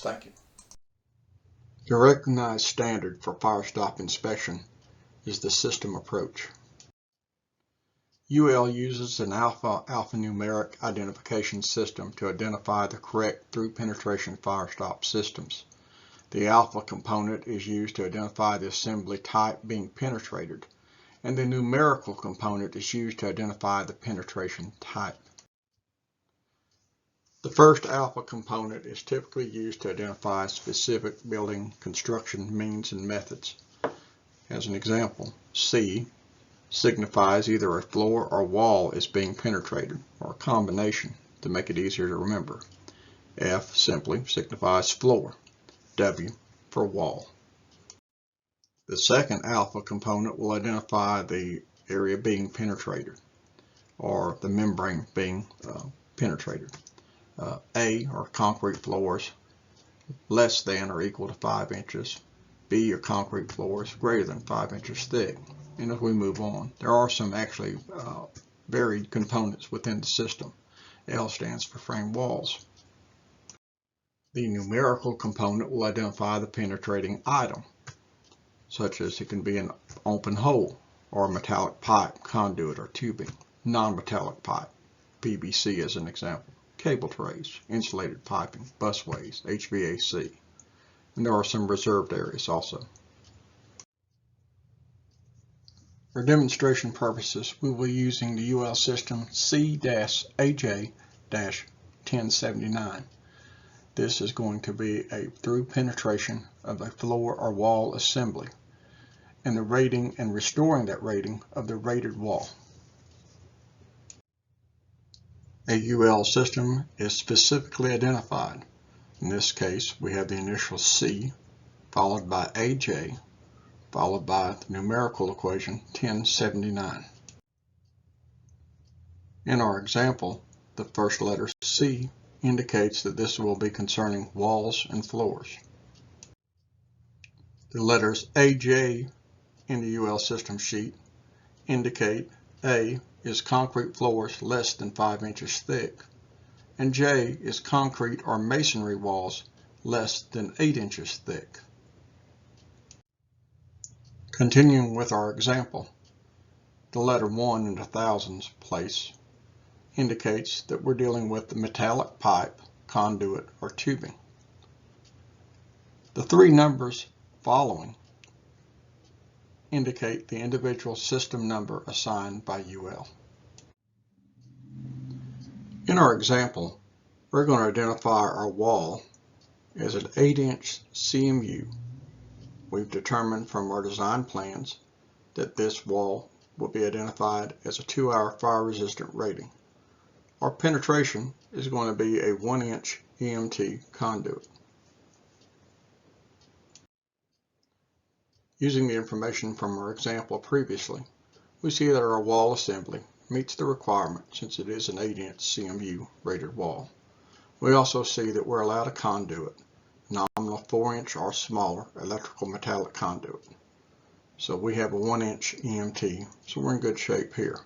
Thank you. The recognized standard for Firestop inspection is the system approach. UL uses an alphanumeric identification system to identify the correct through-penetration Firestop systems. The alpha component is used to identify the assembly type being penetrated, and the numerical component is used to identify the penetration type. The first alpha component is typically used to identify specific building construction means and methods. As an example, C signifies either a floor or wall is being penetrated, or a combination to make it easier to remember. F simply signifies floor, W for wall. The second alpha component will identify the area being penetrated, or the membrane being penetrated. A are concrete floors less than or equal to 5 inches. B are concrete floors greater than 5 inches thick. And as we move on, there are some actually varied components within the system. L stands for frame walls. The numerical component will identify the penetrating item, such as it can be an open hole, or a metallic pipe, conduit, or tubing. Non-metallic pipe, PVC as an example. Cable trays, insulated piping, busways, HVAC. And there are some reserved areas also. For demonstration purposes, we will be using the UL system C-AJ-1079. This is going to be a through penetration of a floor or wall assembly, and the rating and restoring that rating of the rated wall. A UL system is specifically identified. In this case, we have the initial C, followed by AJ, followed by the numerical equation 1079. In our example, the first letter C indicates that this will be concerning walls and floors. The letters AJ in the UL system sheet indicate A is concrete floors less than 5 inches thick, and J is concrete or masonry walls less than 8 inches thick. Continuing with our example, the letter 1 in the thousands place indicates that we're dealing with the metallic pipe, conduit, or tubing. The three numbers following indicate the individual system number assigned by UL. In our example, we're going to identify our wall as an 8-inch CMU. We've determined from our design plans that this wall will be identified as a 2-hour fire-resistant rating. Our penetration is going to be a 1-inch EMT conduit. Using the information from our example previously, we see that our wall assembly meets the requirement since it is an 8-inch CMU rated wall. We also see that we're allowed a conduit, nominal 4-inch or smaller electrical metallic conduit. So we have a 1-inch EMT, so we're in good shape here.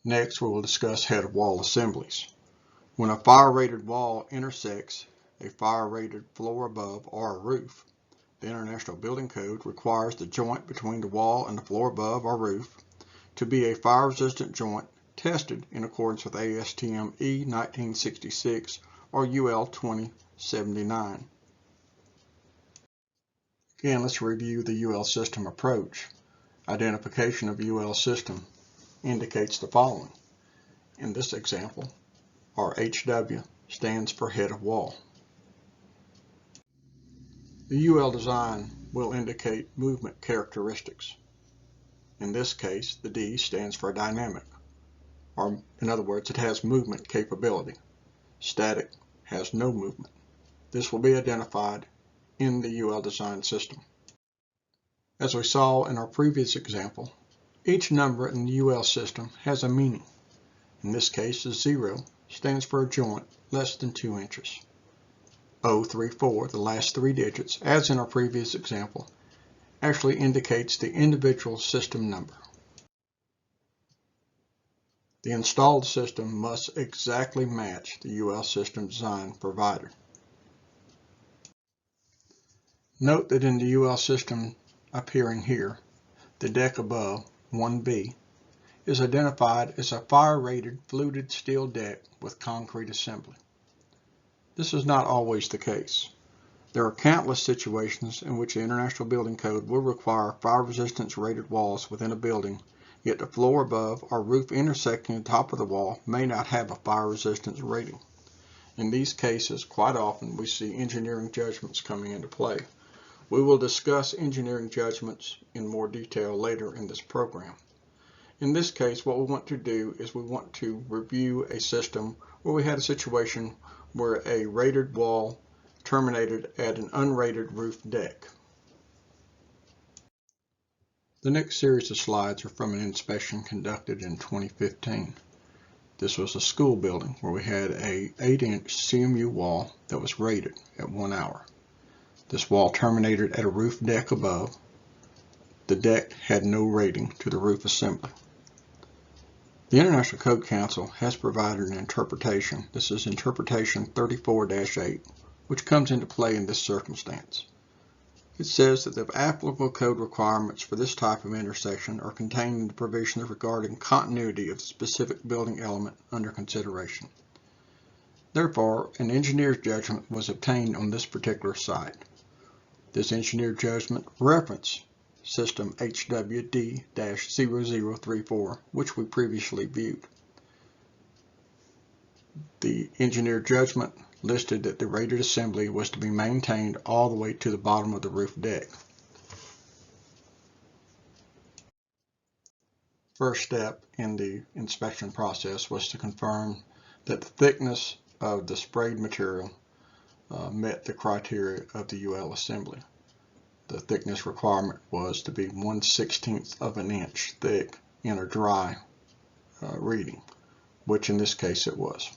Next, we will discuss head of wall assemblies. When a fire-rated wall intersects a fire-rated floor above or a roof, the International Building Code requires the joint between the wall and the floor above or roof to be a fire-resistant joint tested in accordance with ASTM E1966 or UL 2079. Again, let's review the UL system approach. Identification of UL system indicates the following. In this example, our HW stands for head of wall. The UL design will indicate movement characteristics. In this case, the D stands for dynamic, or in other words, it has movement capability. Static has no movement. This will be identified in the UL design system. As we saw in our previous example, each number in the UL system has a meaning. In this case, the 0 stands for a joint less than 2 inches. 034, the last 3 digits, as in our previous example, actually indicates the individual system number. The installed system must exactly match the UL system design provided. Note that in the UL system appearing here, the deck above, 1B, is identified as a fire-rated fluted steel deck with concrete assembly. This is not always the case. There are countless situations in which the International Building Code will require fire resistance rated walls within a building, yet the floor above or roof intersecting the top of the wall may not have a fire resistance rating. In these cases, quite often we see engineering judgments coming into play. We will discuss engineering judgments in more detail later in this program. In this case, what we want to do is we want to review a system where we had a situation where a rated wall terminated at an unrated roof deck. The next series of slides are from an inspection conducted in 2015. This was a school building where we had a 8-inch CMU wall that was rated at 1 hour. This wall terminated at a roof deck above. The deck had no rating to the roof assembly. The International Code Council has provided an interpretation. This is interpretation 34-8, which comes into play in this circumstance. It says that the applicable code requirements for this type of intersection are contained in the provisions regarding continuity of the specific building element under consideration. Therefore, an engineer's judgment was obtained on this particular site. This engineer judgment referenced system HWD-0034, which we previously viewed. The engineer judgment listed that the rated assembly was to be maintained all the way to the bottom of the roof deck. First step in the inspection process was to confirm that the thickness of the sprayed material met the criteria of the UL assembly. The thickness requirement was to be 1/16 of an inch thick in a dry reading, which in this case it was.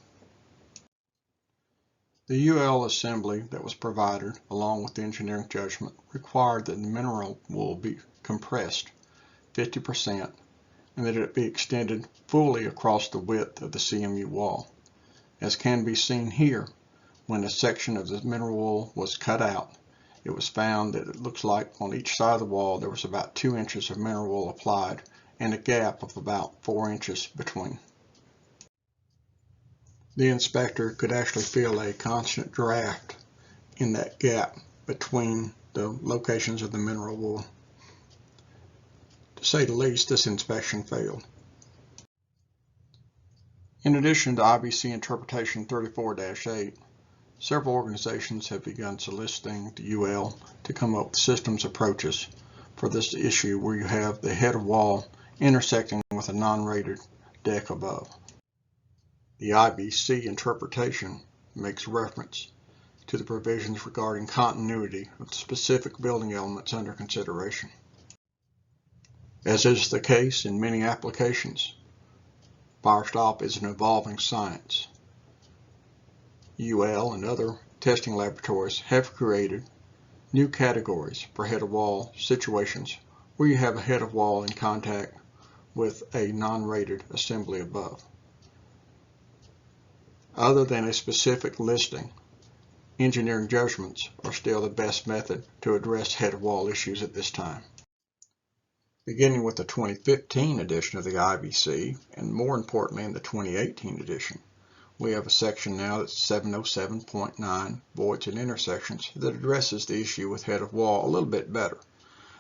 The UL assembly that was provided, along with the engineering judgment, required that the mineral wool be compressed 50% and that it be extended fully across the width of the CMU wall. As can be seen here, when a section of the mineral wool was cut out, it was found that it looks like on each side of the wall there was about 2 inches of mineral wool applied and a gap of about 4 inches between. The inspector could actually feel a constant draft in that gap between the locations of the mineral wool. To say the least, this inspection failed. In addition to IBC Interpretation 34-8, several organizations have begun soliciting the UL to come up with systems approaches for this issue where you have the head of wall intersecting with a non-rated deck above. The IBC interpretation makes reference to the provisions regarding continuity of specific building elements under consideration. As is the case in many applications, Firestop is an evolving science. UL and other testing laboratories have created new categories for head of wall situations where you have a head of wall in contact with a non-rated assembly above. Other than a specific listing, engineering judgments are still the best method to address head of wall issues at this time. Beginning with the 2015 edition of the IBC, and more importantly in the 2018 edition, we have a section now that's 707.9, Voids and Intersections, that addresses the issue with head of wall a little bit better.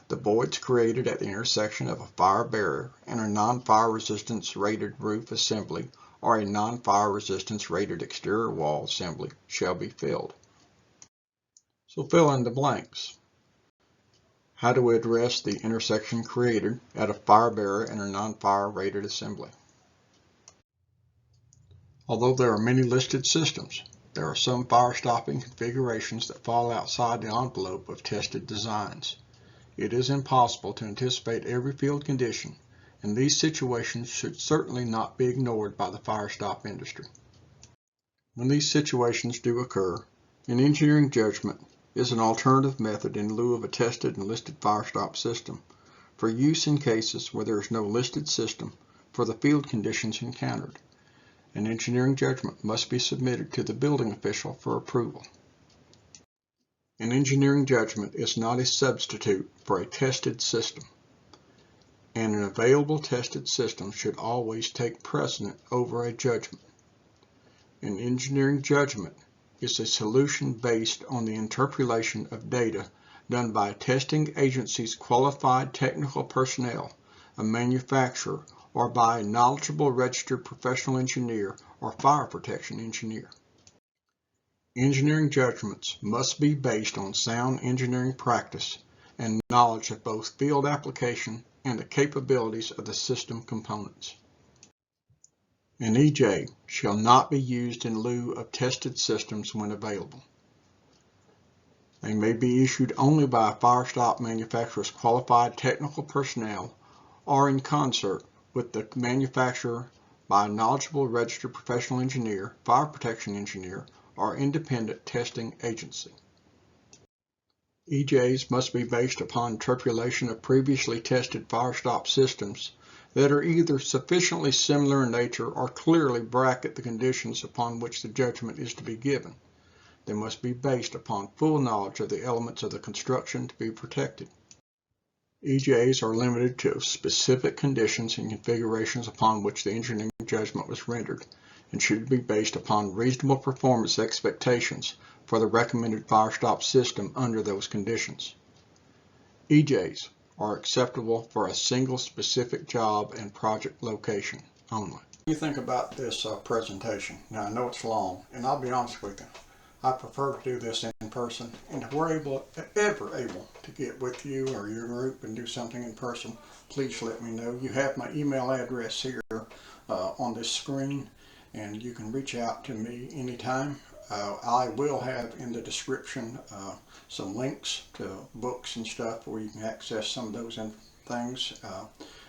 The voids created at the intersection of a fire barrier and a non-fire resistance rated roof assembly or a non-fire resistance rated exterior wall assembly shall be filled. So fill in the blanks. How do we address the intersection created at a fire barrier and a non-fire rated assembly? Although there are many listed systems, there are some fire stopping configurations that fall outside the envelope of tested designs. It is impossible to anticipate every field condition, and these situations should certainly not be ignored by the Firestop industry. When these situations do occur, an engineering judgment is an alternative method in lieu of a tested and listed Firestop system. For use in cases where there is no listed system, for the field conditions encountered. An engineering judgment must be submitted to the building official for approval. An engineering judgment is not a substitute for a tested system, and an available tested system should always take precedent over a judgment. An engineering judgment is a solution based on the interpolation of data done by a testing agency's qualified technical personnel, a manufacturer, or by a knowledgeable registered professional engineer or fire protection engineer. Engineering judgments must be based on sound engineering practice and knowledge of both field application and the capabilities of the system components. An EJ shall not be used in lieu of tested systems when available. They may be issued only by a Firestop manufacturer's qualified technical personnel or in concert with the manufacturer by a knowledgeable registered professional engineer, fire protection engineer, or independent testing agency. EJs must be based upon interpolation of previously tested Firestop systems that are either sufficiently similar in nature or clearly bracket the conditions upon which the judgment is to be given. They must be based upon full knowledge of the elements of the construction to be protected. EJs are limited to specific conditions and configurations upon which the engineering judgment was rendered and should be based upon reasonable performance expectations for the recommended Firestop system under those conditions. EJs are acceptable for a single specific job and project location only. What do you think about this presentation? Now, I know it's long, and I'll be honest with you, I prefer to do this in person, and if we're ever able to get with you or your group and do something in person, please let me know. You have my email address here on this screen, and you can reach out to me anytime. I will have in the description some links to books and stuff where you can access some of those things. I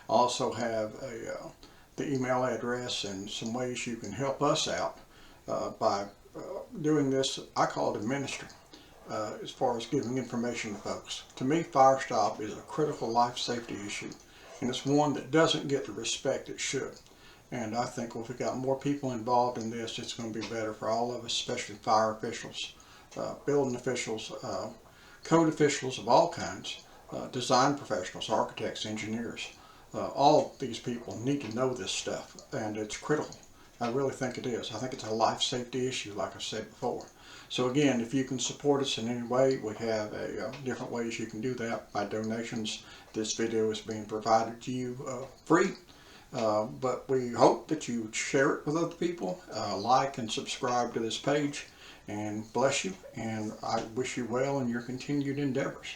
also have the email address and some ways you can help us out by doing this. I call it a ministry as far as giving information to folks. To me, Firestop is a critical life safety issue, and it's one that doesn't get the respect it should. And I think if we got more people involved in this, it's going to be better for all of us, especially fire officials, building officials, code officials of all kinds, design professionals, architects, engineers. All these people need to know this stuff, and it's critical. I really think it is. I think it's a life safety issue, like I said before. So again, if you can support us in any way, we have different ways you can do that by donations. This video is being provided to you free. But we hope that you share it with other people, like and subscribe to this page, and bless you, and I wish you well in your continued endeavors.